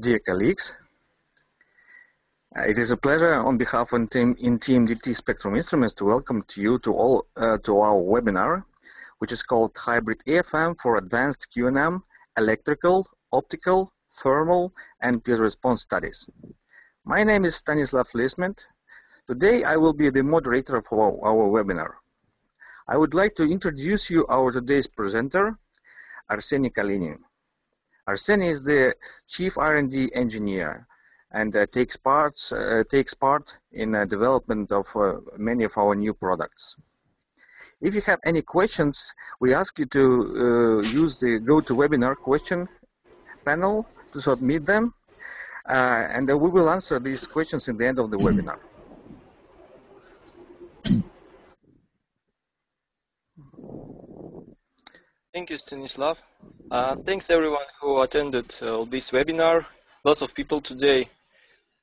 Dear colleagues, it is a pleasure on behalf of NT-MDT Spectrum Instruments to welcome you to our webinar, which is called HybriD AFM for Advanced QNM, Electrical, Optical, Thermal, and Piezoresponse Studies. My name is Stanislav Lisment. Today I will be the moderator of our webinar. I would like to introduce you our today's presenter, Arseny Kalinin. Arseny is the Chief R&D Engineer and takes part in development of many of our new products. If you have any questions, we ask you to use the GoToWebinar question panel to submit them, and we will answer these questions in the end of the webinar. Thank you, Stanislav. Thanks everyone who attended this webinar. Lots of people today.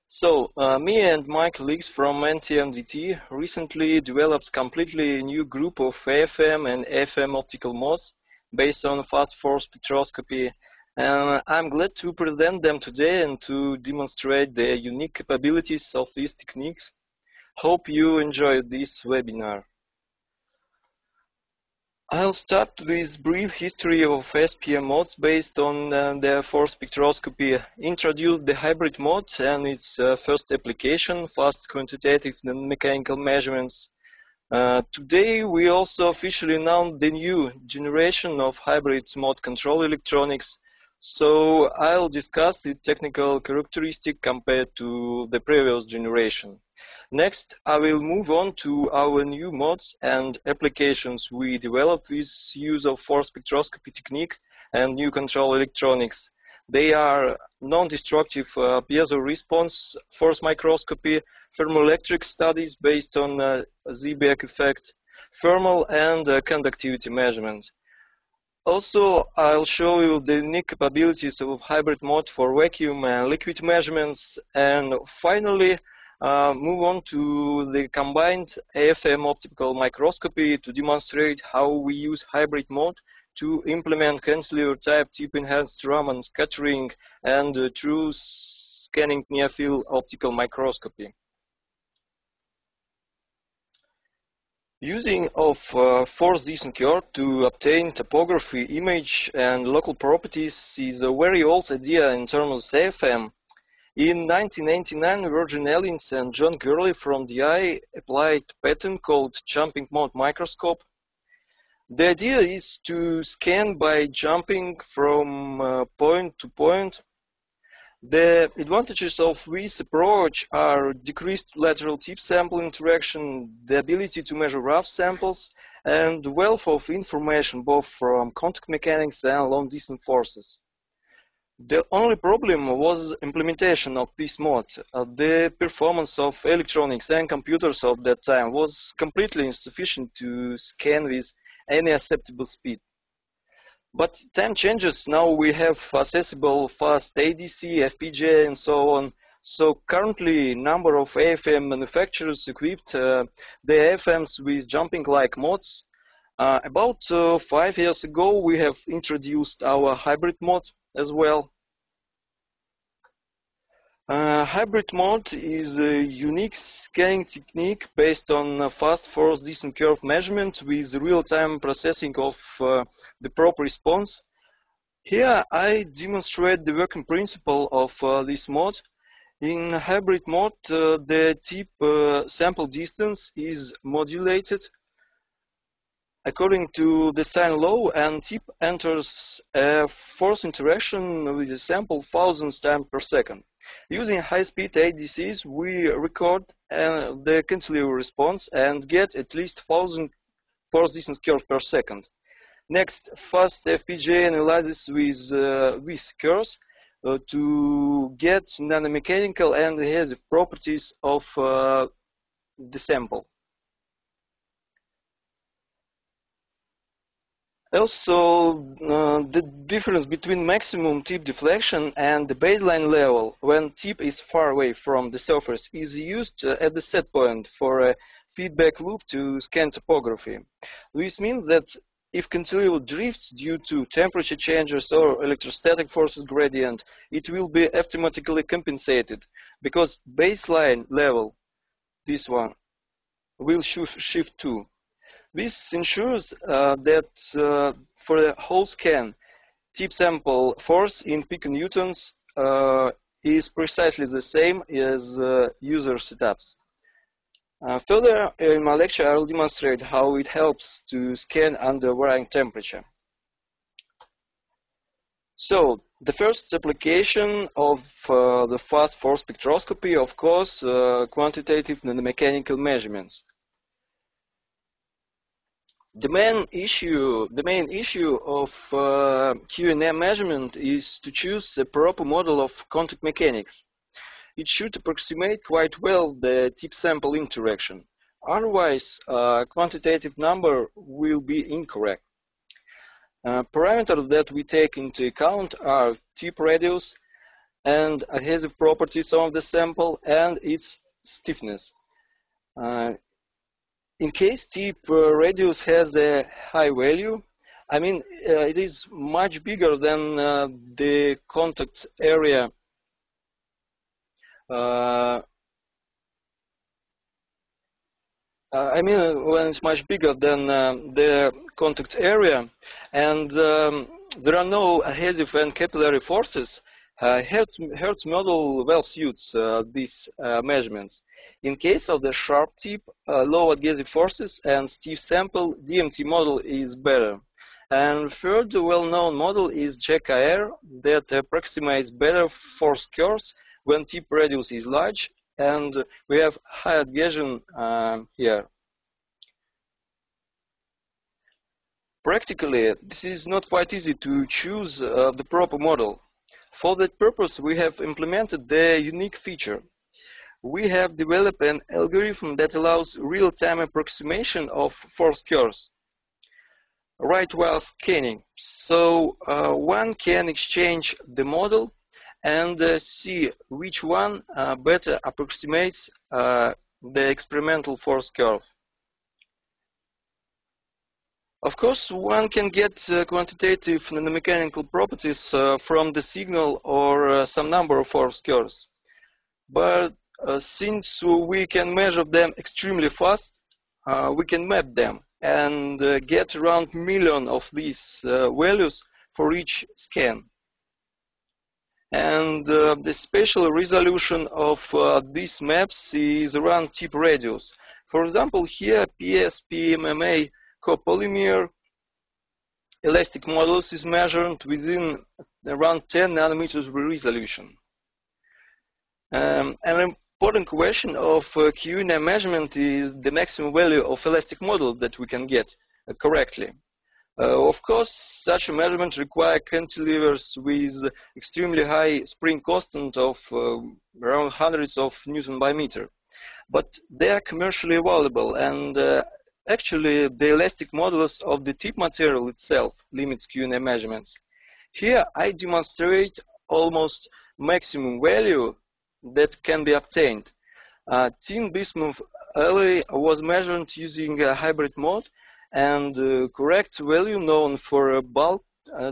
So, me and my colleagues from NT-MDT recently developed completely new group of AFM and AFM optical modes based on fast force spectroscopy. And I'm glad to present them today and to demonstrate the unique capabilities of these techniques. Hope you enjoyed this webinar. I'll start with brief history of SPM modes based on the force spectroscopy, introduce the hybrid mode and its first application, fast quantitative mechanical measurements. Today we also officially announced the new generation of hybrid mode control electronics, so I'll discuss the technical characteristic compared to the previous generation. Next, I will move on to our new modes and applications we developed with use of force spectroscopy technique and new control electronics. They are non-destructive piezoresponse force microscopy, thermoelectric studies based on Seebeck effect, thermal and conductivity measurement. Also, I'll show you the unique capabilities of hybrid mode for vacuum and liquid measurements, and finally, move on to the combined AFM optical microscopy to demonstrate how we use hybrid mode to implement cantilever-type tip-enhanced Raman scattering and true scanning near-field optical microscopy. Using of force descent curve to obtain topography, image, and local properties is a very old idea in terms of AFM. In 1999, Virgin Elins and John Gurley from DI applied a patent called jumping mode microscope. The idea is to scan by jumping from point to point. The advantages of this approach are decreased lateral tip sample interaction, the ability to measure rough samples, and wealth of information both from contact mechanics and long distance forces. The only problem was implementation of this mode. The performance of electronics and computers of that time was completely insufficient to scan with any acceptable speed. But time changes. Now we have accessible fast ADC, FPGA, and so on. So currently, number of AFM manufacturers equipped the AFMs with jumping-like modes. About 5 years ago, we have introduced our hybrid mode as well. Hybrid mode is a unique scanning technique based on fast force descent curve measurement with real-time processing of the proper response. Here I demonstrate the working principle of this mode. In hybrid mode, the tip sample distance is modulated according to the sine law, and tip enters a force interaction with the sample thousands times per second. Using high-speed ADCs, we record the cantilever response and get at least 1,000 force distance curves per second. Next, fast FPGA analyzes with these curves to get nanomechanical and adhesive properties of the sample. Also, the difference between maximum tip deflection and the baseline level when tip is far away from the surface is used at the set point for a feedback loop to scan topography. This means that if cantilever drifts due to temperature changes or electrostatic forces gradient, it will be automatically compensated because baseline level, this one, will shift too. This ensures that for the whole scan, tip sample force in piconewtons is precisely the same as user setups. Further, in my lecture, I will demonstrate how it helps to scan under varying temperature. So, the first application of the fast force spectroscopy, of course, quantitative nanomechanical measurements. The main issue of QNM measurement is to choose a proper model of contact mechanics. It should approximate quite well the tip sample interaction. Otherwise, quantitative number will be incorrect. Parameters that we take into account are tip radius and adhesive properties of the sample and its stiffness. In case tip radius has a high value, I mean it is much bigger than the contact area I mean when it's much bigger than the contact area and there are no adhesive and capillary forces, Hertz model well suits these measurements. In case of the sharp tip, low adhesive forces and stiff sample, DMT model is better. And third well-known model is JKR that approximates better force curves when tip radius is large, and we have high adhesion here. Practically, this is not quite easy to choose the proper model. For that purpose, we have implemented the unique feature. We have developed an algorithm that allows real-time approximation of force curves right while scanning. So one can exchange the model and see which one better approximates the experimental force curve. Of course, one can get quantitative nanomechanical properties from the signal or some number of force curves. But since we can measure them extremely fast, we can map them and get around 1 million of these values for each scan. And the spatial resolution of these maps is around tip radius. For example, here PS-PMMA copolymer elastic models is measured within around 10 nanometers resolution. An important question of QNM measurement is the maximum value of elastic model that we can get correctly. Of course, such a measurement requires cantilevers with extremely high spring constant of around hundreds of Newton by meter. But they are commercially available, and actually the elastic modulus of the tip material itself limits QNM measurements. Here I demonstrate almost maximum value that can be obtained. Tin bismuth alloy was measured using a hybrid mode, and the correct value known for bulk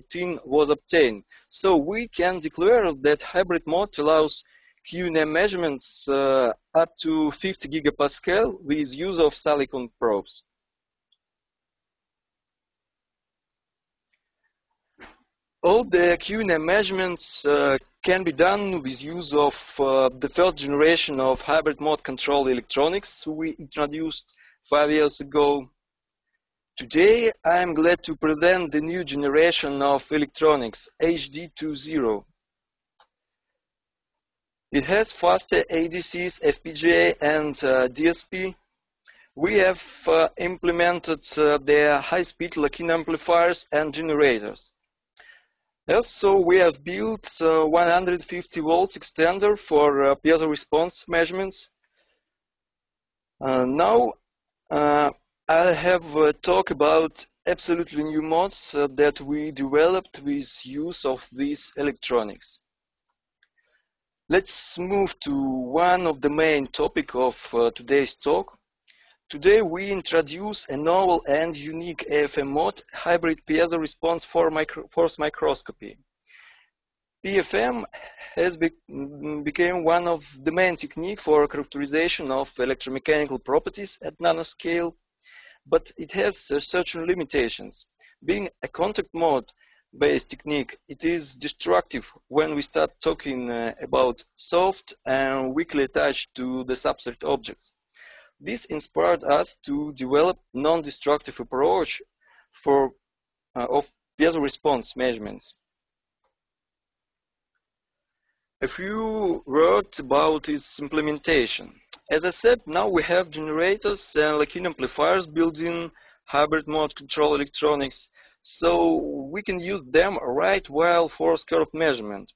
tin was obtained. So we can declare that hybrid mode allows QNM measurements up to 50 gigapascal with use of silicon probes. All the QNM measurements can be done with use of the first generation of hybrid mode control electronics we introduced 5 years ago. Today, I am glad to present the new generation of electronics, HD20. It has faster ADCs, FPGA, and DSP. We have implemented their high-speed lock-in amplifiers and generators. Also, we have built 150 volts extender for piezoresponse measurements. Now, I'll have a talk about absolutely new modes that we developed with use of these electronics. Let's move to one of the main topics of today's talk, Today we introduce a novel and unique AFM mode, hybrid piezoresponse for force microscopy. PFM has become one of the main techniques for characterization of electromechanical properties at nanoscale, but it has certain limitations. Being a contact mode-based technique, it is destructive when we start talking about soft and weakly attached to the substrate objects. This inspired us to develop non-destructive approach of piezoresponse measurements. A few words about its implementation. As I said, now we have generators and lock-in amplifiers built-in hybrid mode control electronics, so we can use them right while force curve measurement.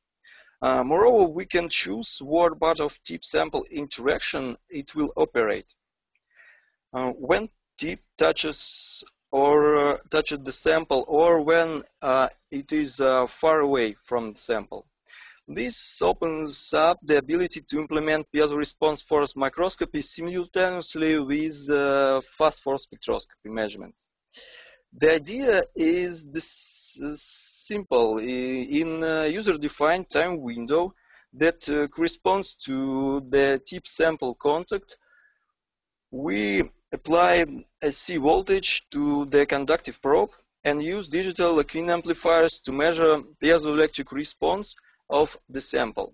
Moreover, we can choose what part of tip sample interaction it will operate. When tip touches the sample, or when it is far away from the sample. This opens up the ability to implement piezoresponse force microscopy simultaneously with fast force spectroscopy measurements. The idea is simple. In a user-defined time window that corresponds to the tip sample contact, we apply a C voltage to the conductive probe and use digital lock-in amplifiers to measure piezoelectric response of the sample.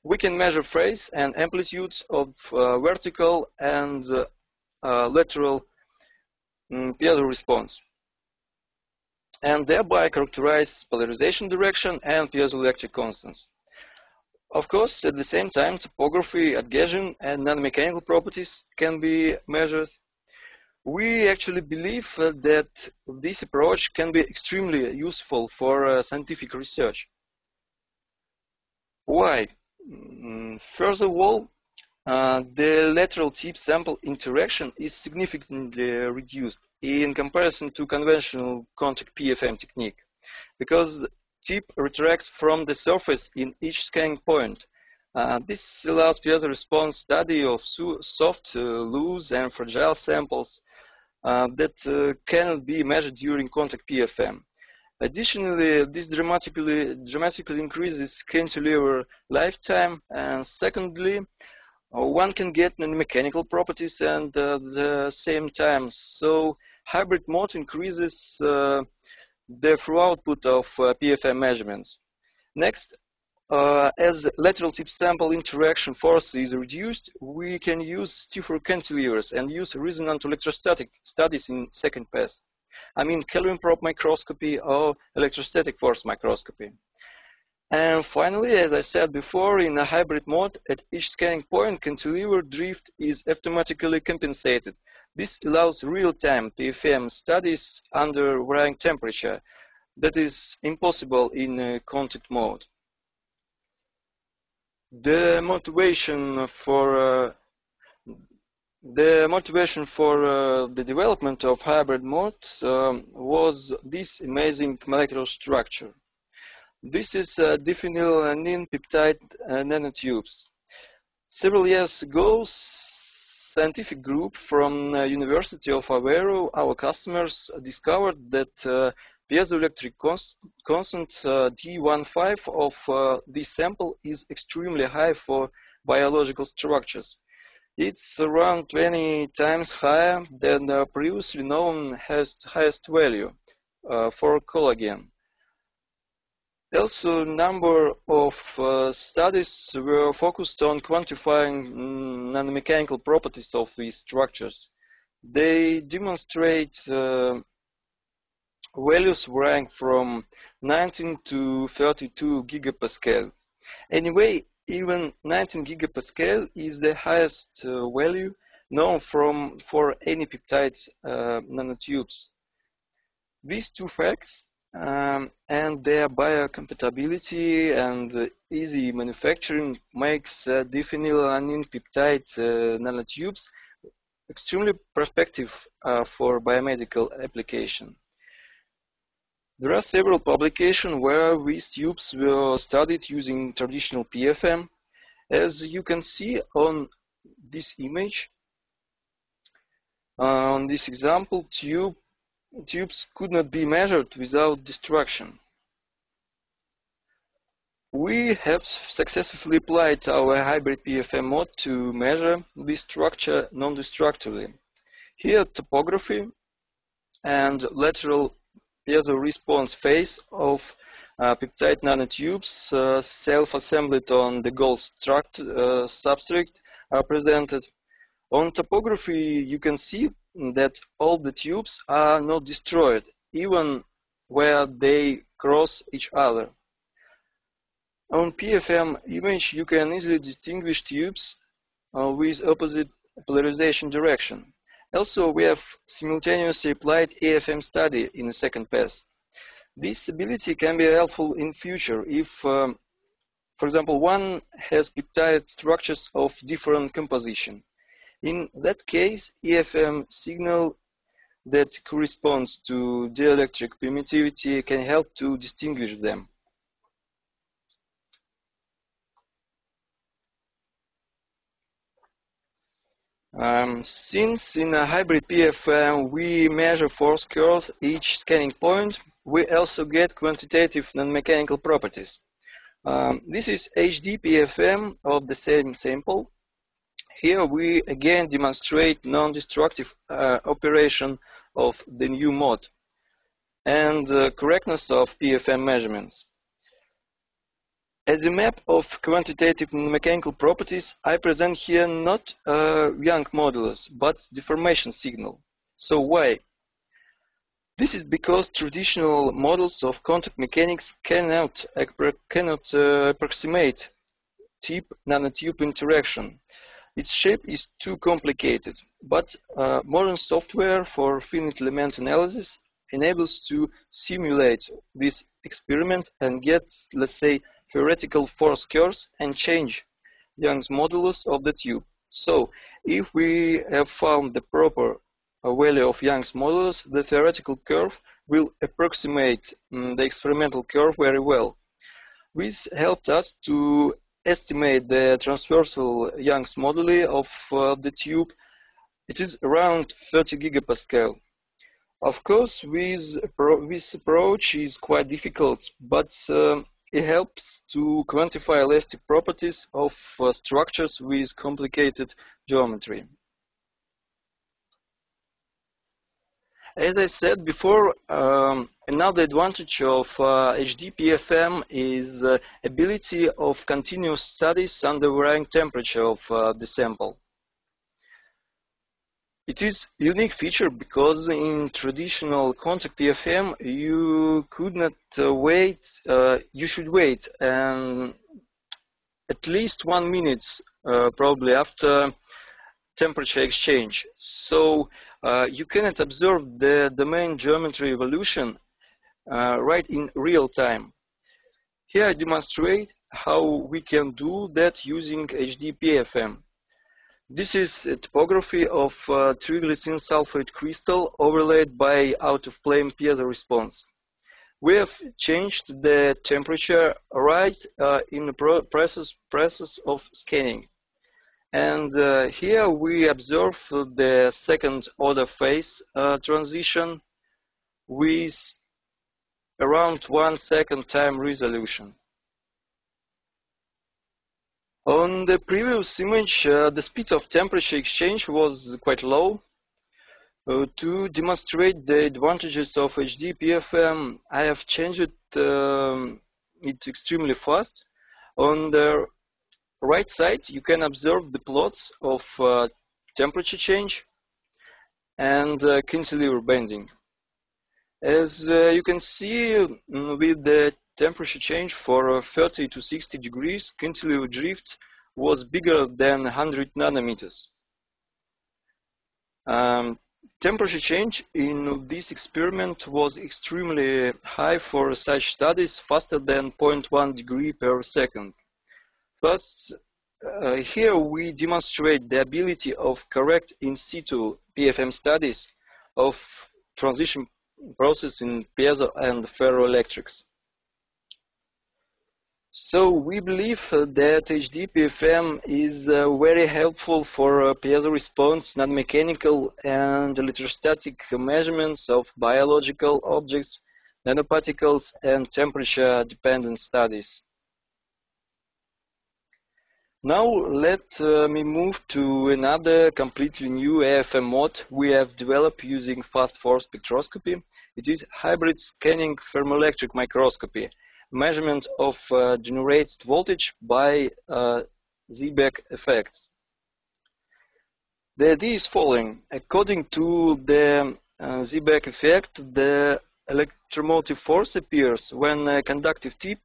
We can measure phase and amplitudes of vertical and lateral piezoresponse, and thereby characterize polarization direction and piezoelectric constants. Of course, at the same time, topography, adhesion, and nanomechanical properties can be measured. We actually believe that this approach can be extremely useful for scientific research. Why? First of all, the lateral tip sample interaction is significantly reduced in comparison to conventional contact PFM technique, because tip retracts from the surface in each scanning point. This allows piezoresponse study of soft, loose, and fragile samples that cannot be measured during contact PFM. Additionally, this dramatically increases cantilever lifetime, and secondly, one can get nanomechanical properties at the same time. So hybrid mode increases the throughput of PFM measurements. Next, as lateral tip sample interaction force is reduced, we can use stiffer cantilevers and use resonant electrostatic studies in second pass. I mean Kelvin probe microscopy or electrostatic force microscopy. And finally, as I said before, in a hybrid mode, at each scanning point, cantilever drift is automatically compensated. This allows real-time PFM studies under varying temperature. That is impossible in contact mode. The motivation for the development of hybrid mode was this amazing molecular structure. This is diphenylalanine peptide nanotubes. Several years ago, scientific group from University of Aveiro, our customers, discovered that piezoelectric constant D15 of this sample is extremely high for biological structures. It's around 20 times higher than the previously known highest value for collagen. Also, a number of studies were focused on quantifying nanomechanical properties of these structures. They demonstrate values varying from 19 to 32 gigapascal. Anyway, even 19 gigapascal is the highest value known for any peptide nanotubes. These two facts and their biocompatibility and easy manufacturing makes diphenylalanine peptide nanotubes extremely prospective for biomedical application. There are several publications where these tubes were studied using traditional PFM. As you can see on this image, On this example, tubes could not be measured without destruction. We have successfully applied our hybrid PFM mode to measure this structure non-destructively. Here, topography and lateral piezoresponse phase of peptide nanotubes self-assembled on the gold substrate are presented. On topography, you can see that all the tubes are not destroyed, even where they cross each other. On PFM image, you can easily distinguish tubes with opposite polarization direction. Also, we have simultaneously applied AFM study in the second pass. This ability can be helpful in future if, for example, one has peptide structures of different composition. In that case, AFM signal that corresponds to dielectric permittivity can help to distinguish them. Since in a hybrid PFM we measure force curve each scanning point, we also get quantitative non-mechanical properties. This is HD PFM of the same sample. Here we again demonstrate non-destructive operation of the new mode and correctness of PFM measurements. As a map of quantitative mechanical properties, I present here not Young modulus, but deformation signal. So why? This is because traditional models of contact mechanics cannot approximate tip-nanotube interaction. Its shape is too complicated, but modern software for finite element analysis enables to simulate this experiment and get, let's say, theoretical force curves and change Young's modulus of the tube. So, if we have found the proper value of Young's modulus, the theoretical curve will approximate the experimental curve very well. This helped us to estimate the transversal Young's moduli of the tube. It is around 30 gigapascal. Of course, this approach is quite difficult, but it helps to quantify elastic properties of structures with complicated geometry. As I said before, another advantage of HD PFM is ability of continuous studies under varying temperature of the sample. It is a unique feature because in traditional contact PFM you could not wait, you should wait at least 1 minute probably after temperature exchange. So you cannot observe the domain geometry evolution right in real time. Here I demonstrate how we can do that using HD PFM. This is a topography of triglycerin sulfate crystal overlaid by out-of-plane piezoresponse. We have changed the temperature right in the process of scanning. And here we observe the second order phase transition with around 1 second time resolution. On the previous image, the speed of temperature exchange was quite low. To demonstrate the advantages of HD PFM, I have changed it extremely fast. On the right side, you can observe the plots of temperature change and cantilever bending. As you can see, with the temperature change for 30 to 60 degrees, cantilever drift was bigger than 100 nanometers. Temperature change in this experiment was extremely high for such studies, faster than 0.1 degree per second. Thus, here we demonstrate the ability of correct in situ PFM studies of transition process in piezo and ferroelectrics. So we believe that HD PFM is very helpful for piezoresponse, nanomechanical and electrostatic measurements of biological objects, nanoparticles, and temperature-dependent studies. Now let me move to another completely new AFM mode we have developed using fast force spectroscopy. It is hybrid scanning thermoelectric microscopy, measurement of generated voltage by Seebeck effect. The idea is following. According to the Seebeck effect, the electromotive force appears when a conductive tip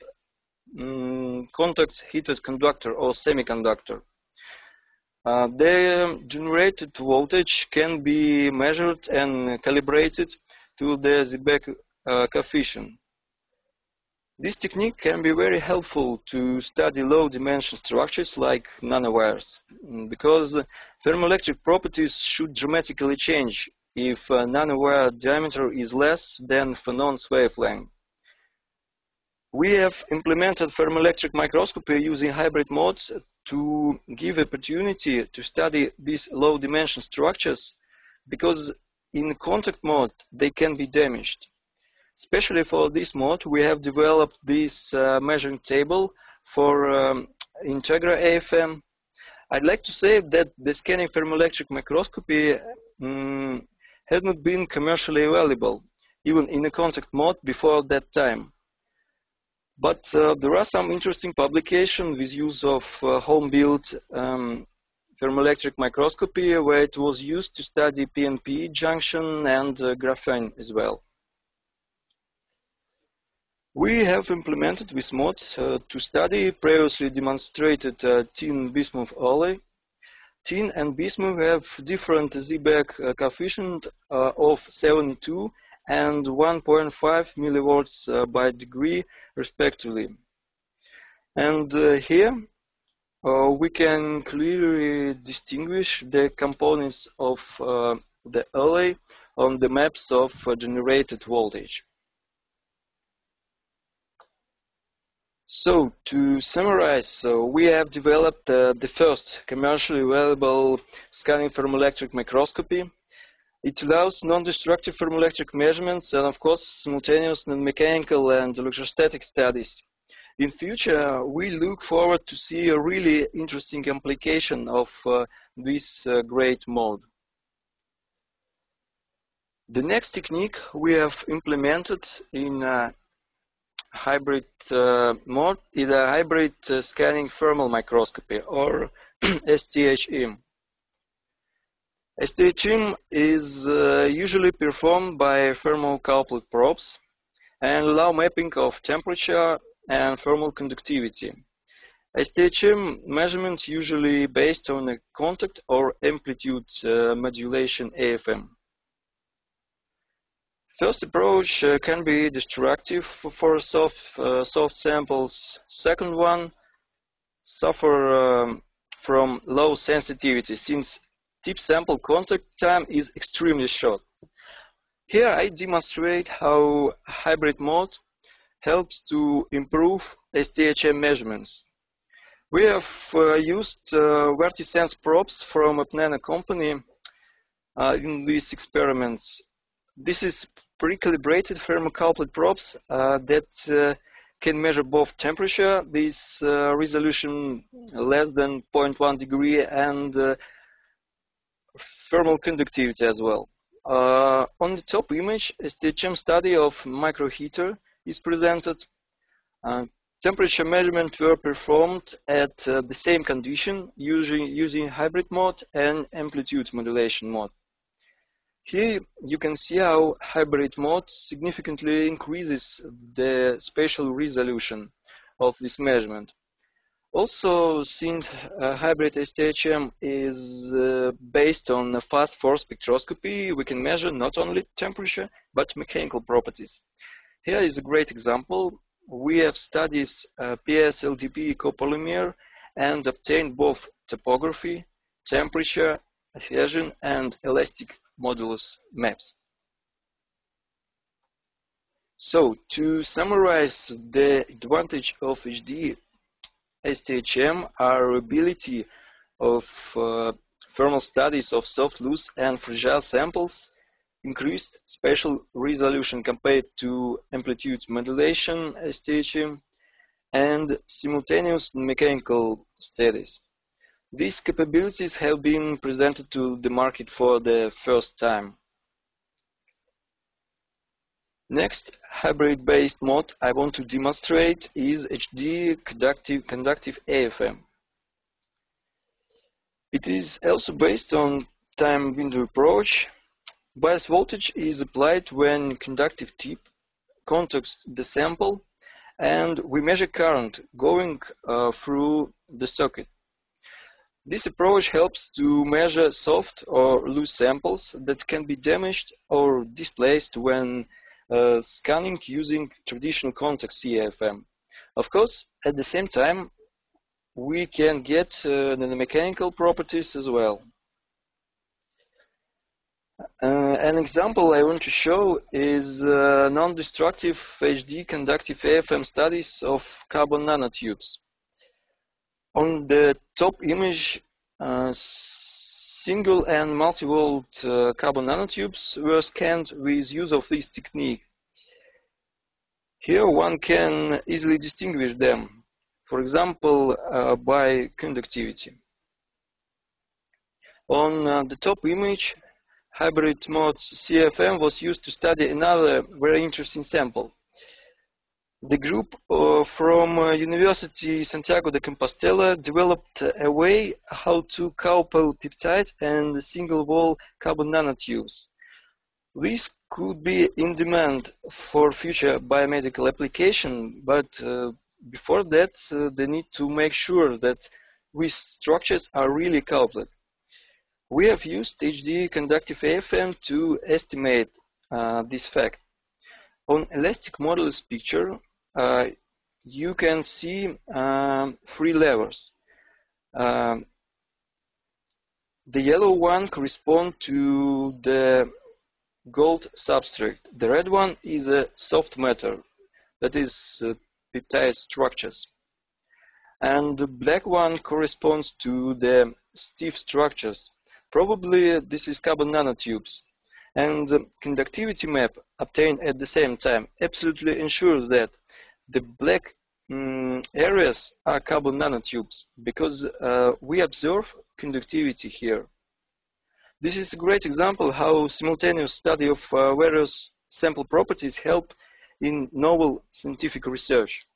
contacts heated conductor or semiconductor. The generated voltage can be measured and calibrated to the Seebeck coefficient. This technique can be very helpful to study low-dimension structures like nanowires, because thermoelectric properties should dramatically change if a nanowire diameter is less than phonon's wavelength. We have implemented thermoelectric microscopy using hybrid modes to give opportunity to study these low-dimension structures, because in contact mode they can be damaged. Especially for this mode, we have developed this measuring table for Integra AFM. I'd like to say that the scanning thermoelectric microscopy has not been commercially available, even in a contact mode before that time. But there are some interesting publications with use of home-built thermoelectric microscopy, where it was used to study PNP junction and graphene as well. We have implemented this mode to study previously demonstrated tin bismuth alloy. Tin and bismuth have different Seebeck coefficient of 72 and 1.5 millivolts by degree respectively. And here we can clearly distinguish the components of the alloy on the maps of generated voltage. So, to summarize, we have developed the first commercially available scanning thermoelectric microscopy. It allows non-destructive thermoelectric measurements and, of course, simultaneous non-mechanical and electrostatic studies. In future, we look forward to see a really interesting application of this great mode. The next technique we have implemented in hybrid mode is a hybrid scanning thermal microscopy, or SThM. SThM is usually performed by thermocoupled probes and allow mapping of temperature and thermal conductivity. SThM measurements usually based on a contact or amplitude modulation AFM. First approach can be destructive for soft samples. Second one suffer from low sensitivity, since tip sample contact time is extremely short. Here I demonstrate how hybrid mode helps to improve SThM measurements. We have used Vertisense probes from Apnena company in these experiments. This is pre-calibrated thermocoupled probes that can measure both temperature, this resolution less than 0.1 degree, and thermal conductivity as well. On the top image, a SThM study of microheater is presented. Temperature measurements were performed at the same condition using hybrid mode and amplitude modulation mode. Here you can see how hybrid mode significantly increases the spatial resolution of this measurement. Also, since hybrid SThM is based on fast force spectroscopy, we can measure not only temperature but mechanical properties. Here is a great example. We have studied PS-LDP copolymer and obtained both topography, temperature, adhesion, and elastic modulus maps. So, to summarize, the advantage of HD SThM are ability of thermal studies of soft, loose, and fragile samples, increased spatial resolution compared to amplitude modulation SThM, and simultaneous mechanical studies. These capabilities have been presented to the market for the first time. Next hybrid-based mode I want to demonstrate is HD Conductive AFM. It is also based on time window approach. Bias voltage is applied when conductive tip contacts the sample, and we measure current going through the circuit. This approach helps to measure soft or loose samples that can be damaged or displaced when scanning using traditional contact C-AFM. Of course, at the same time, we can get nanomechanical properties as well. An example I want to show is non-destructive HD conductive AFM studies of carbon nanotubes. On the top image, single and multi-volt carbon nanotubes were scanned with use of this technique. Here one can easily distinguish them, for example, by conductivity. On the top image, hybrid mode C-AFM was used to study another very interesting sample. The group from University Santiago de Compostela developed a way how to couple peptide and single-wall carbon nanotubes. This could be in demand for future biomedical application, but before that they need to make sure that these structures are really coupled. We have used HD Conductive AFM to estimate this fact. On elastic modulus picture, you can see three levers. The yellow one corresponds to the gold substrate. The red one is a soft matter, that is peptide structures. And the black one corresponds to the stiff structures. Probably this is carbon nanotubes. And the conductivity map obtained at the same time absolutely ensures that the black areas are carbon nanotubes, because we observe conductivity here. This is a great example how simultaneous study of various sample properties help in novel scientific research.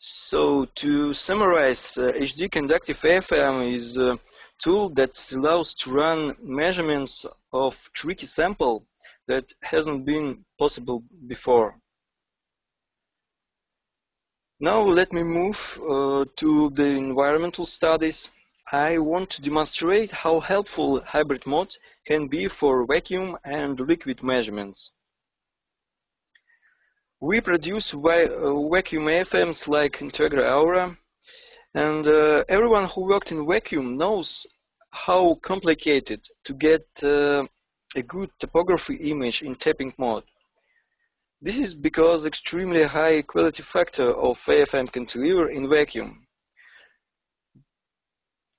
So to summarize, HD Conductive AFM is a tool that allows to run measurements of tricky sample that hasn't been possible before. Now let me move to the environmental studies. I want to demonstrate how helpful hybrid mode can be for vacuum and liquid measurements. We produce vacuum AFMs like Integra Aura, and everyone who worked in vacuum knows how complicated to get a good topography image in tapping mode. This is because extremely high quality factor of AFM cantilever in vacuum.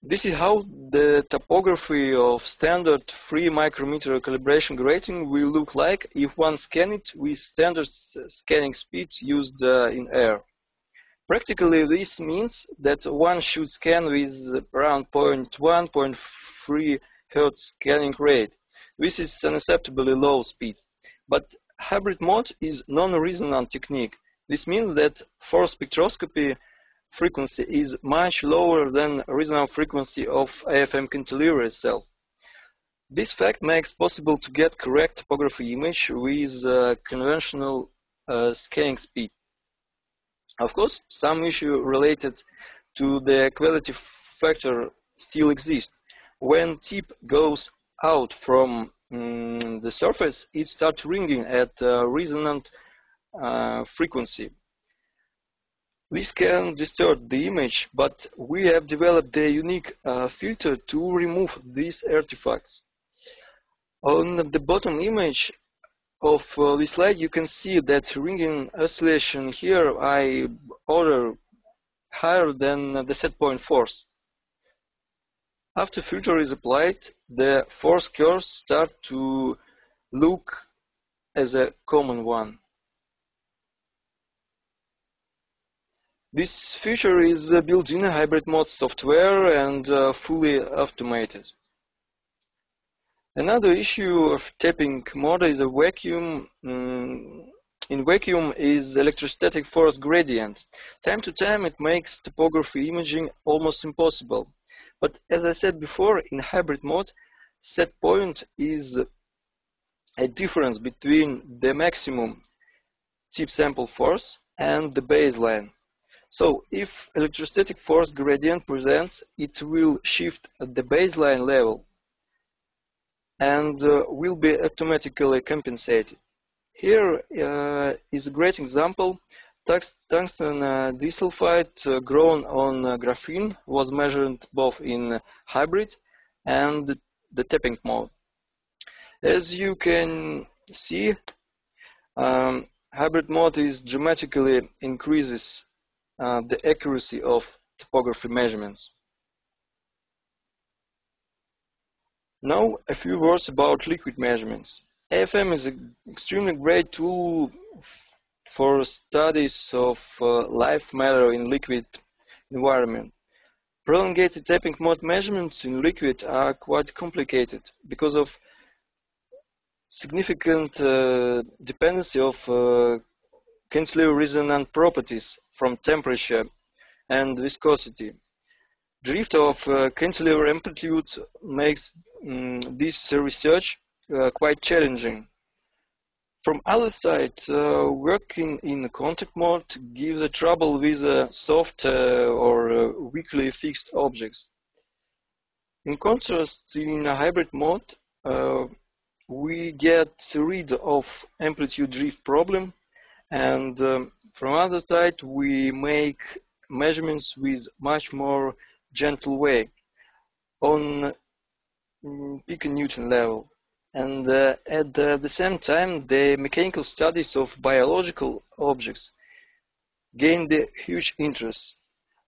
This is how the topography of standard 3 micrometer calibration grating will look like if one scans it with standard scanning speeds used in air. Practically, this means that one should scan with around 0.1–0.3 Hz scanning rate. This is unacceptably low speed. But hybrid mode is non-resonant technique. This means that for spectroscopy, frequency is much lower than resonant frequency of AFM cantilever itself. This fact makes possible to get correct topography image with conventional scanning speed. Of course, some issue related to the quality factor still exist. When tip goes out from the surface, it starts ringing at resonant frequency. This can distort the image, but we have developed a unique filter to remove these artifacts. On the bottom image of this slide, you can see that ringing oscillation here I order higher than the set point force. After filter is applied, the force curves start to look as a common one. This feature is built in a hybrid mode software and fully automated. Another issue of tapping mode is a vacuum. In vacuum is electrostatic force gradient. Time to time it makes topography imaging almost impossible. But as I said before, in hybrid mode, set point is a difference between the maximum tip sample force and the baseline. So if electrostatic force gradient presents, it will shift at the baseline level and will be automatically compensated. Here is a great example. Tungsten disulfide grown on graphene was measured both in hybrid and the tapping mode. As you can see, hybrid mode is dramatically increases the accuracy of topography measurements. Now a few words about liquid measurements. AFM is an extremely great tool for studies of live matter in liquid environment. Prolongated tapping mode measurements in liquid are quite complicated because of significant dependency of cantilever resonant properties from temperature and viscosity. Drift of cantilever amplitude makes this research quite challenging. From other side, working in contact mode gives a trouble with soft or weakly fixed objects. In contrast, in a hybrid mode, we get rid of amplitude drift problem, and from other side, we make measurements with much more gentle way on piconewton level. And at the same time, the mechanical studies of biological objects gained a huge interest.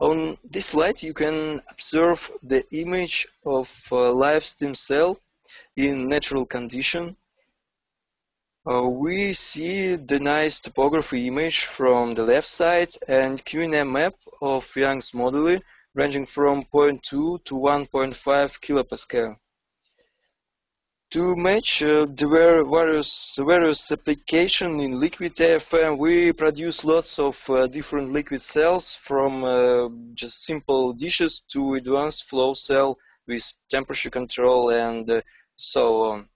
On this slide, you can observe the image of a live stem cell in natural condition. We see the nice topography image from the left side and Q&A map of Young's moduli ranging from 0.2 to 1.5 kilopascal. To match there were various applications in liquid AFM. We produce lots of different liquid cells from just simple dishes to advanced flow cell with temperature control and so on.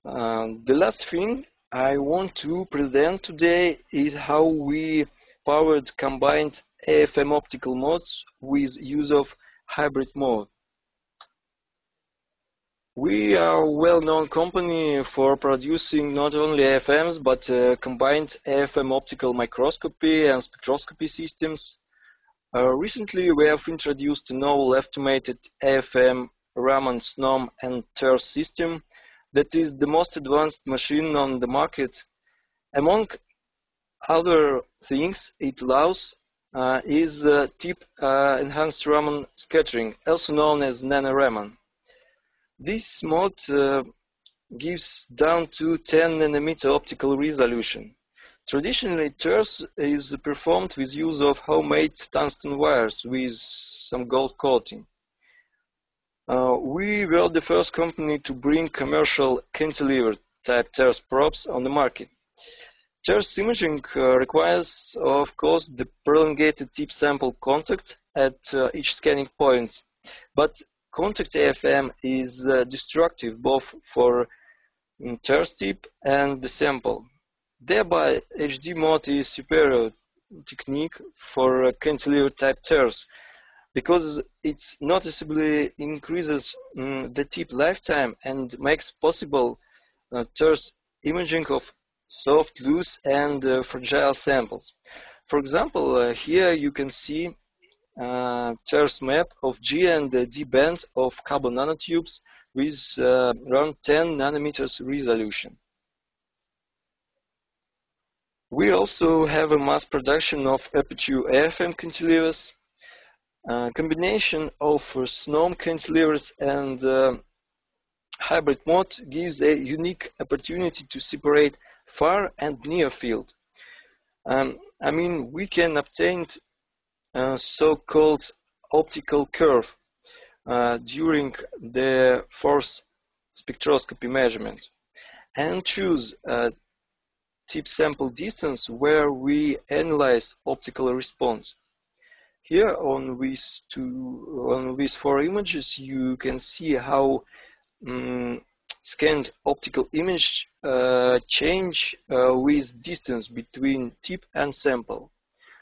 The last thing I want to present today is how we powered combined AFM optical modes with use of hybrid mode. We are a well-known company for producing not only AFMs but combined AFM optical microscopy and spectroscopy systems. Recently we have introduced a novel automated AFM Raman SNOM and TERS system that is the most advanced machine on the market. Among other things it allows is tip enhanced Raman scattering, also known as nano-Raman. This mode gives down to 10 nanometer optical resolution. Traditionally, TERS is performed with use of homemade tungsten wires with some gold coating. We were the first company to bring commercial cantilever-type TERS probes on the market. TERS imaging requires, of course, the prolongated tip sample contact at each scanning point, but Conductive AFM is destructive both for TERS tip and the sample. Thereby, HD mode is superior technique for cantilever-type TERS because it noticeably increases the tip lifetime and makes possible TERS imaging of soft, loose, and fragile samples. For example, here you can see TERS map of G and D band of carbon nanotubes with around 10 nanometers resolution. We also have a mass production of aperture AFM cantilevers. Combination of SNOM cantilevers and hybrid mode gives a unique opportunity to separate far and near field. We can obtain so-called optical curve during the force spectroscopy measurement and choose a tip sample distance where we analyze optical response. Here on these 4 images you can see how scanned optical image change with distance between tip and sample.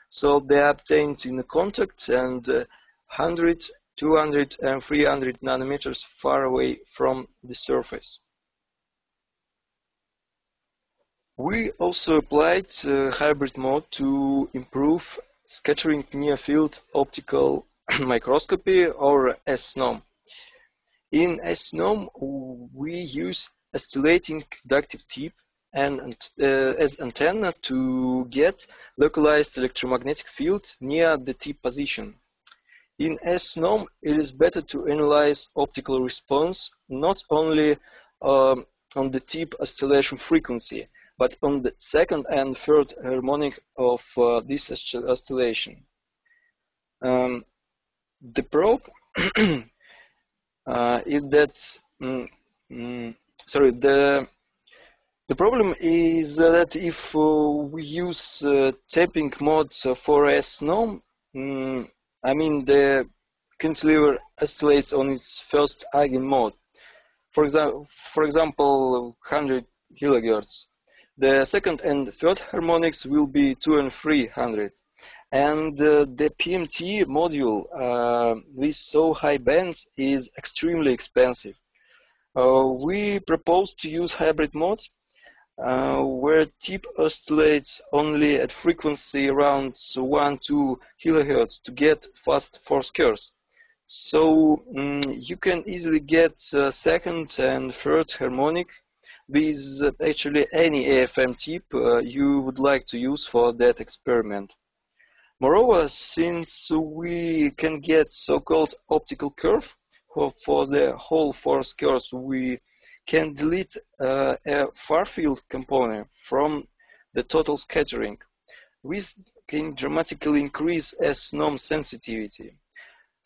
So they are obtained in contact and 100, 200 and 300 nanometers far away from the surface. We also applied hybrid mode to improve scattering near field optical microscopy or SNOM. In SNOM we use oscillating conductive tip and as antenna to get localized electromagnetic field near the tip position. In SNOM, it is better to analyze optical response not only on the tip oscillation frequency, but on the second and third harmonic of this oscillation. The probe is that the problem is that if we use tapping modes for SNOM, the cantilever oscillates on its first eigen mode. For example, 100 kHz. The second and third harmonics will be 2 and 300. And the PMT module with so high band is extremely expensive. We propose to use hybrid mode where tip oscillates only at frequency around 1-2 kHz to get fast force curves. So you can easily get second and third harmonic with actually any AFM tip you would like to use for that experiment. Moreover, since we can get so-called optical curve for the whole force curves, we can delete a far field component from the total scattering. This can dramatically increase SNOM sensitivity.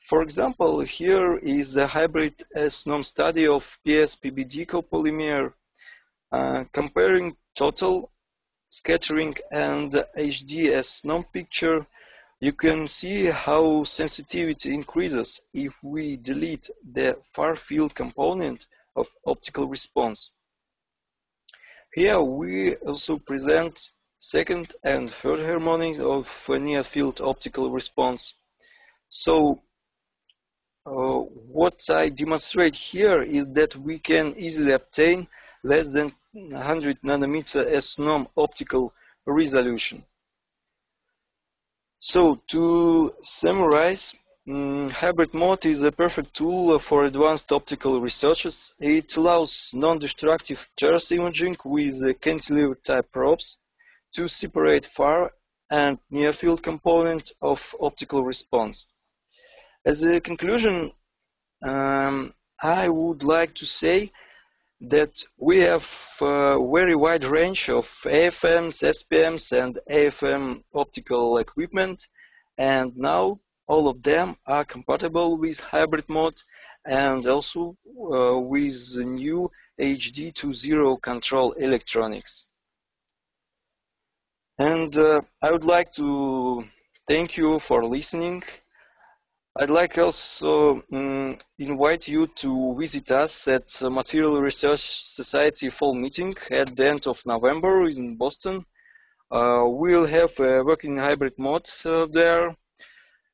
For example, here is a hybrid SNOM study of PS-PBD copolymer comparing total scattering and HD SNOM picture. You can see how sensitivity increases if we delete the far field component of optical response. Here we also present second and third harmonics of near field optical response. So what I demonstrate here is that we can easily obtain less than 100 nanometer SNOM optical resolution. So to summarize, hybrid mode is a perfect tool for advanced optical researchers. It allows non-destructive TERS imaging with cantilever-type probes to separate far and near field component of optical response. As a conclusion, I would like to say that we have a very wide range of AFMs, SPMs and AFM optical equipment, and now all of them are compatible with hybrid mode and also with new HD 2.0 control electronics. And I would like to thank you for listening. I'd like also invite you to visit us at Material Research Society Fall Meeting at the end of November in Boston. We'll have a working hybrid mode there,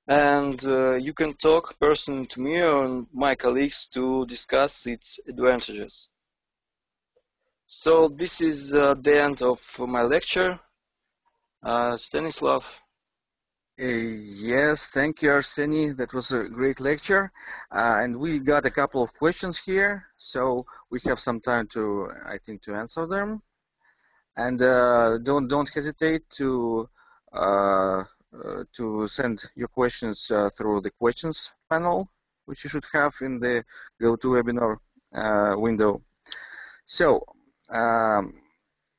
and you can talk personally to me and my colleagues to discuss its advantages. So this is the end of my lecture. Stanislav. Yes, thank you, Arseny. That was a great lecture. And we got a couple of questions here, so we have some time to, I think, to answer them. And don't hesitate to send your questions through the questions panel, which you should have in the GoToWebinar window. So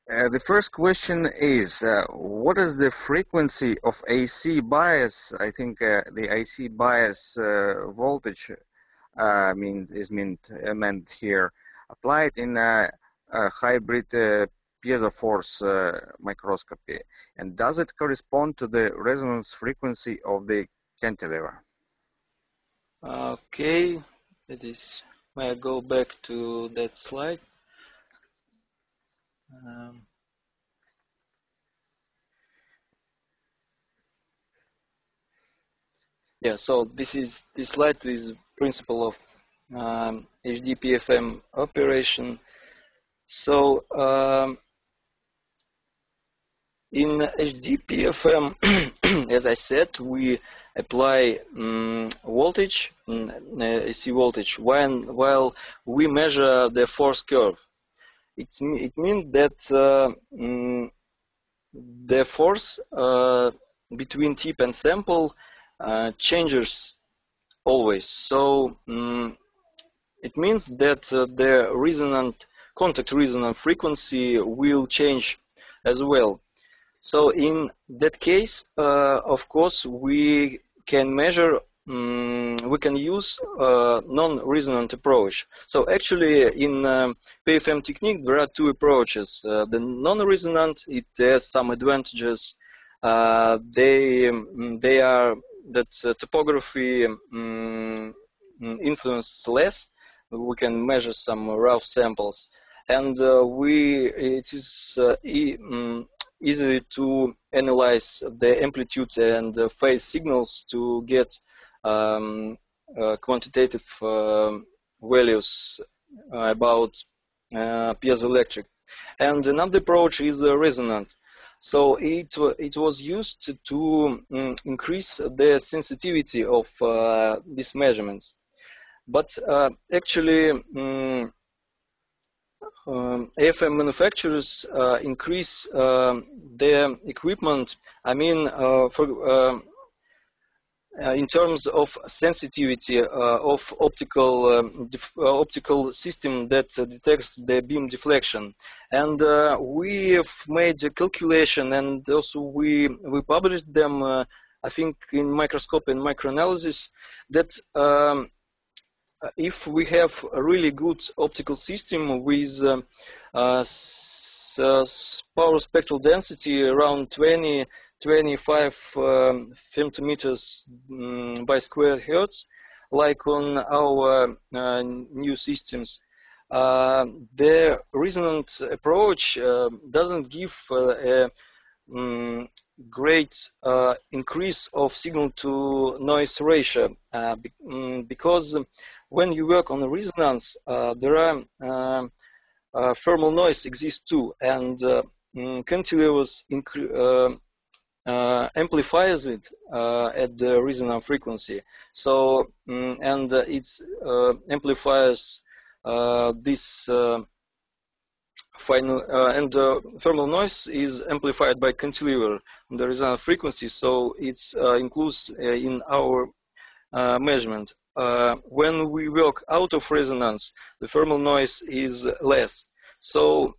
the first question is, what is the frequency of AC bias? I think the AC bias voltage is meant here, applied in a hybrid piezo force microscopy. And does it correspond to the resonance frequency of the cantilever? Okay, may I go back to that slide? Yeah, so this slide is principle of HD PFM operation. So in HD PFM, as I said, we apply voltage, AC voltage, while we measure the force curve. It means that the force between tip and sample changes always. So it means that the contact resonant frequency will change as well. So in that case, of course, we can measure, we can use non-resonant approach. So actually, in PFM technique, there are two approaches. The non-resonant, it has some advantages. They are that topography influence less. We can measure some rough samples, and it is easy to analyze the amplitude and phase signals to get quantitative values about piezoelectric. And another approach is resonant. So it was used to increase the sensitivity of these measurements. But actually, AFM manufacturers increase their equipment. I mean, in terms of sensitivity of optical system that detects the beam deflection, and we have made a calculation, and also we published them. I think in Microscopy and Microanalysis that. If we have a really good optical system with power spectral density around 25 femtometers by square hertz, like on our new systems, the resonant approach doesn't give a great increase of signal to noise ratio because when you work on the resonance, there are thermal noise exists too, and cantilevers amplifies it at the resonant frequency. So and it amplifies this final and thermal noise is amplified by cantilever on the resonant frequency. So it's includes in our measurement. When we work out of resonance, the thermal noise is less. So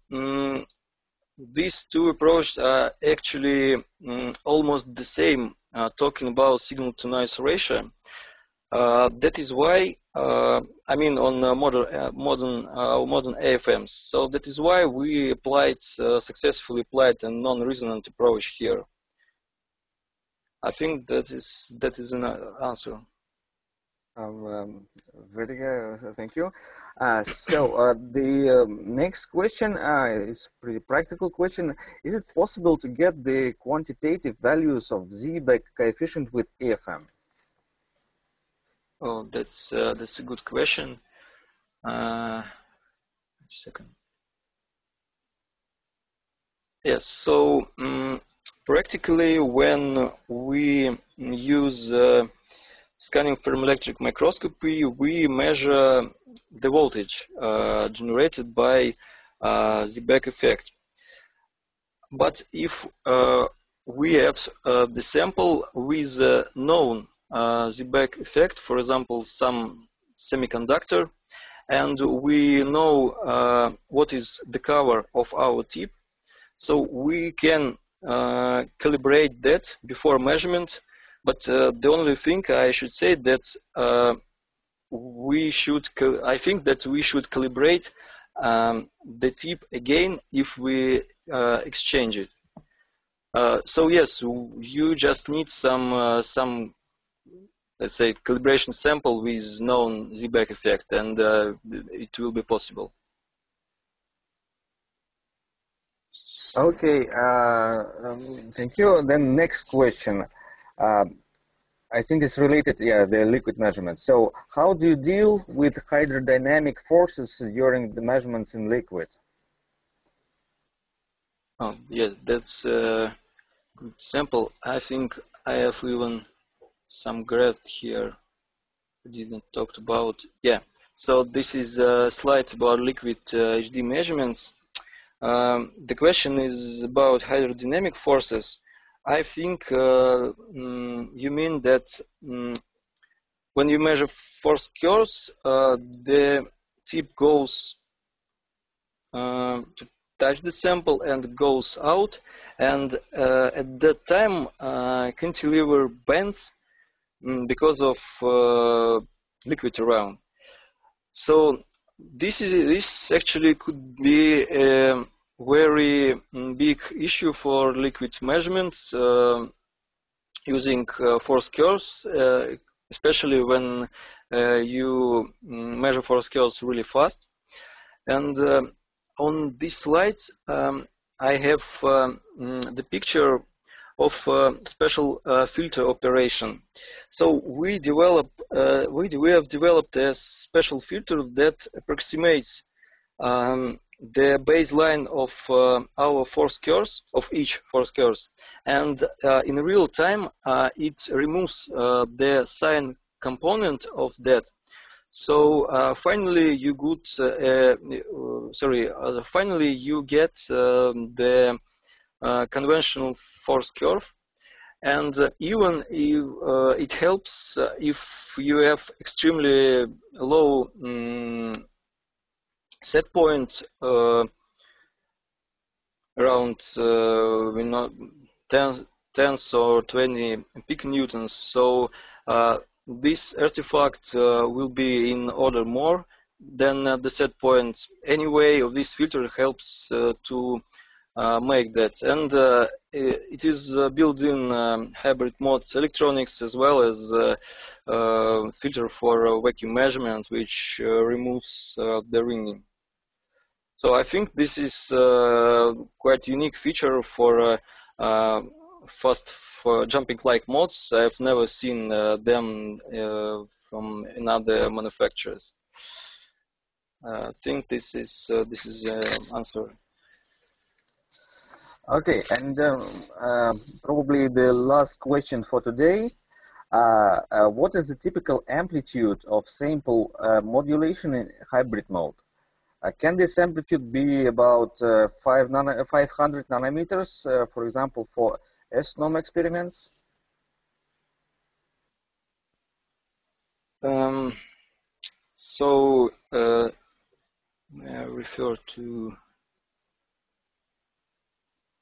these two approaches are actually almost the same, talking about signal to noise ratio. That is why, I mean, on modern AFMs. So that is why we successfully applied a non-resonant approach here. I think that is an answer. Very good, thank you. The next question is a pretty practical question. Is it possible to get the quantitative values of Z by coefficient with AFM? Oh, that's a good question. Second. Yes. So Practically, when we use scanning thermoelectric microscopy, we measure the voltage generated by the back effect. But if we have the sample with known the back effect, for example, some semiconductor, and we know what is the cover of our tip, so we can calibrate that before measurement. But the only thing I should say that I think that we should calibrate the tip again if we exchange it. So yes, you just need some let's say calibration sample with known Z-back effect, and it will be possible. Okay, thank you. Then next question. I think it's related, yeah, the liquid measurements. So how do you deal with hydrodynamic forces during the measurements in liquid? Oh, yes, that's a good sample. I think I have even some graph here I didn't talk about. Yeah, so this is a slide about liquid HD measurements. The question is about hydrodynamic forces. I think you mean that when you measure force curves, the tip goes to touch the sample and goes out, and at that time cantilever bends because of liquid around. So this actually could be a very big issue for liquid measurements using force curves, especially when you measure force curves really fast. And on this slide, I have the picture of special filter operation. So we have developed a special filter that approximates the baseline of our force curves, of each force curves, and in real time it removes the sign component of that. So finally you finally you get the conventional force curve, and even if it helps if you have extremely low set point around tens or 20 piconewtons. So this artifact will be in order more than the set point. Anyway, this filter helps to make that, and it is built in hybrid mode electronics, as well as filter for vacuum measurement, which removes the ringing. So I think this is quite unique feature for fast jumping like modes. I've never seen them from another manufacturers. I think this is answer. Okay, and probably the last question for today. What is the typical amplitude of sample modulation in hybrid mode? Can this amplitude be about 500 nanometers, for example, for sSNOM experiments? So I refer to,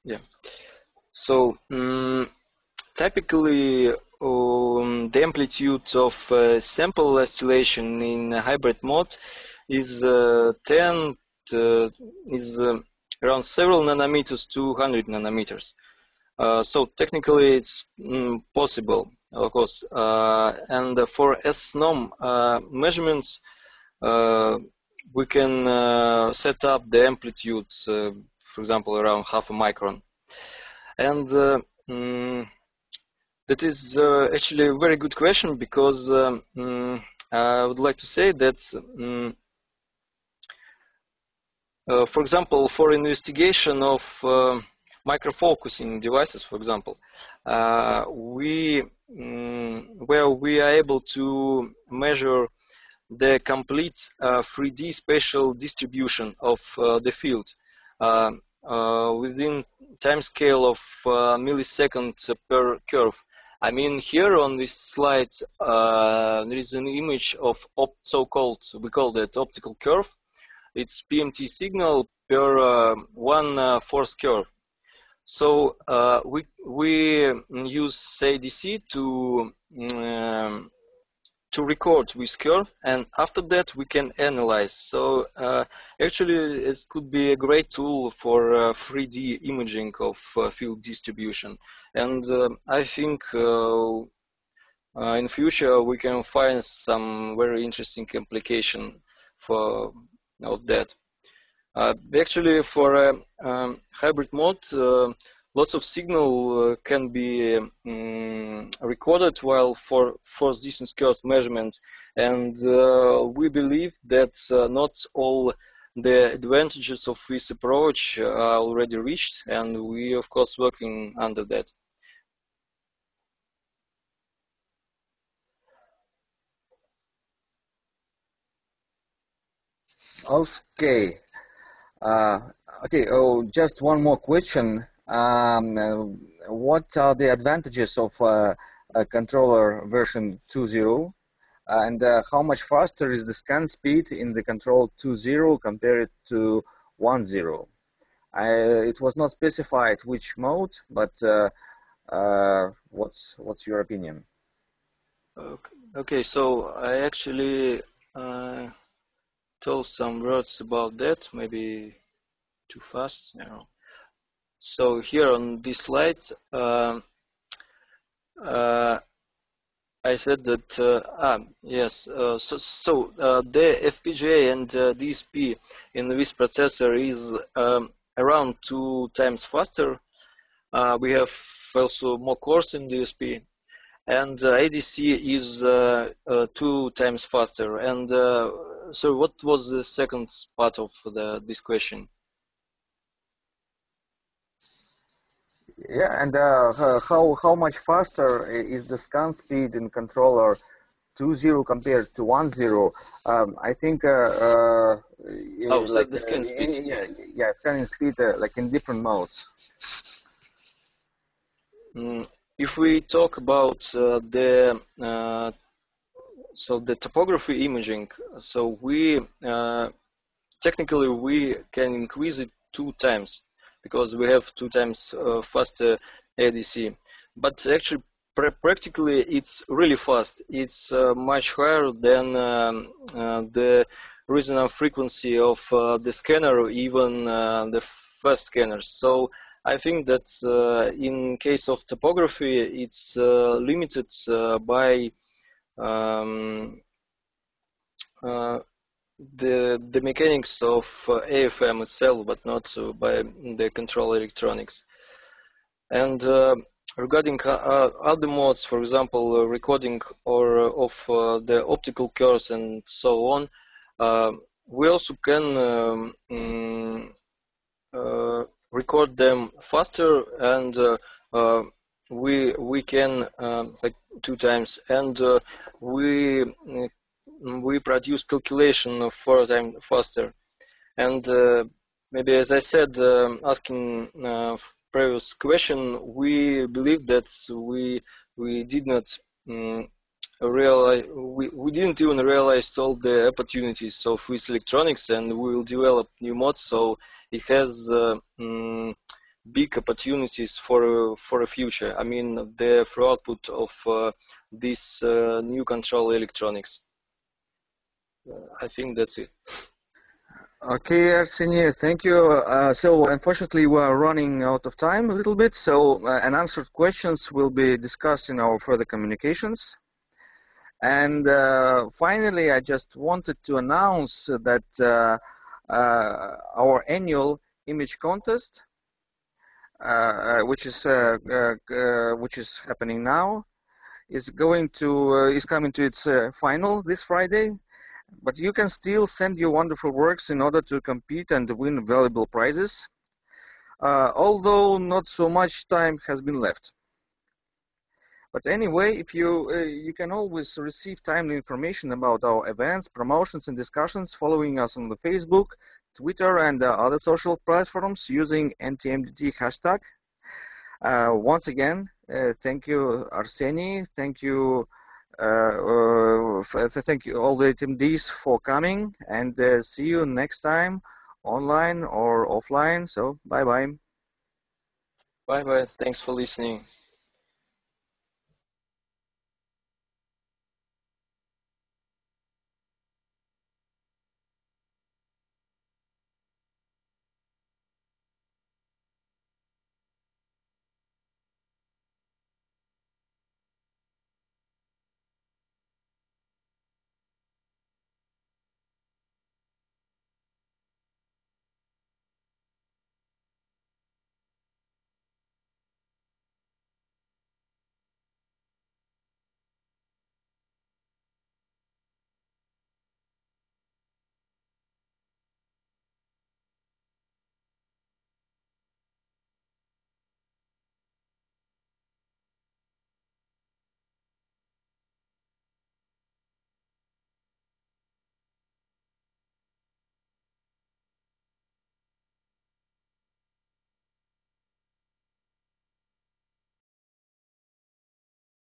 yeah. So typically the amplitude of sample oscillation in hybrid mode is around several nanometers to 100 nanometers. So technically it's possible, of course. And for sSNOM measurements, we can set up the amplitude, for example, around half a micron. And that is actually a very good question, because I would like to say that, for example, for investigation of microfocusing devices, for example, where we are able to measure the complete 3D spatial distribution of the field within time scale of milliseconds per curve. I mean, here on this slide, there is an image of so-called, we call that optical curve. It's PMT signal per 1/4 curve. So we use ADC to record this curve, and after that we can analyze. So actually it could be a great tool for 3D imaging of field distribution, and I think in future we can find some very interesting application for that. Actually, for a hybrid mode, lots of signal can be recorded while for force distance curve measurement, and we believe that not all the advantages of this approach are already reached, and we of course working under that. Okay. Okay. Oh, just one more question. What are the advantages of a controller version 2.0, and how much faster is the scan speed in the control 2.0 compared to 1.0? It was not specified which mode, but what's your opinion? Okay, so I actually told some words about that, maybe too fast. So here on this slide, I said that yes. The FPGA and DSP in this processor is around 2 times faster. We have also more cores in DSP, and ADC is 2 times faster. And so, what was the second part of this question? Yeah, and how much faster is the scan speed in controller 2.0 compared to 1.0? I think like the scan speed. Yeah, scanning speed like in different modes. If we talk about the topography imaging, so we technically we can increase it 2 times because we have 2 times faster ADC. But actually, practically, it's really fast. It's much higher than the resonant frequency of the scanner, or even the fast scanners. So I think that in case of topography, it's limited by the mechanics of AFM itself, but not by the control electronics. And regarding other modes, for example, recording of the optical curves and so on, we also can record them faster, and we can like 2 times, and we produce calculation 4 times faster. And maybe, as I said, asking previous question, we believe that we did not realize, we didn't even realize all the opportunities of this electronics, and we will develop new mods, so it has big opportunities for a future. I mean, the output of this new control electronics. I think that's it. Okay, Arseny, thank you. So unfortunately, we are running out of time a little bit, so unanswered questions will be discussed in our further communications. And finally, I just wanted to announce that our annual image contest, which is happening now, is coming to its final this Friday. But you can still send your wonderful works in order to compete and win valuable prizes. although not so much time has been left. But anyway, if you can always receive timely information about our events, promotions, and discussions following us on the Facebook, Twitter, and other social platforms using NT-MDT hashtag. Once again, thank you, Arseny. Thank you, thank you all the attendees for coming, and see you next time, online or offline. So bye bye. Bye bye. Thanks for listening.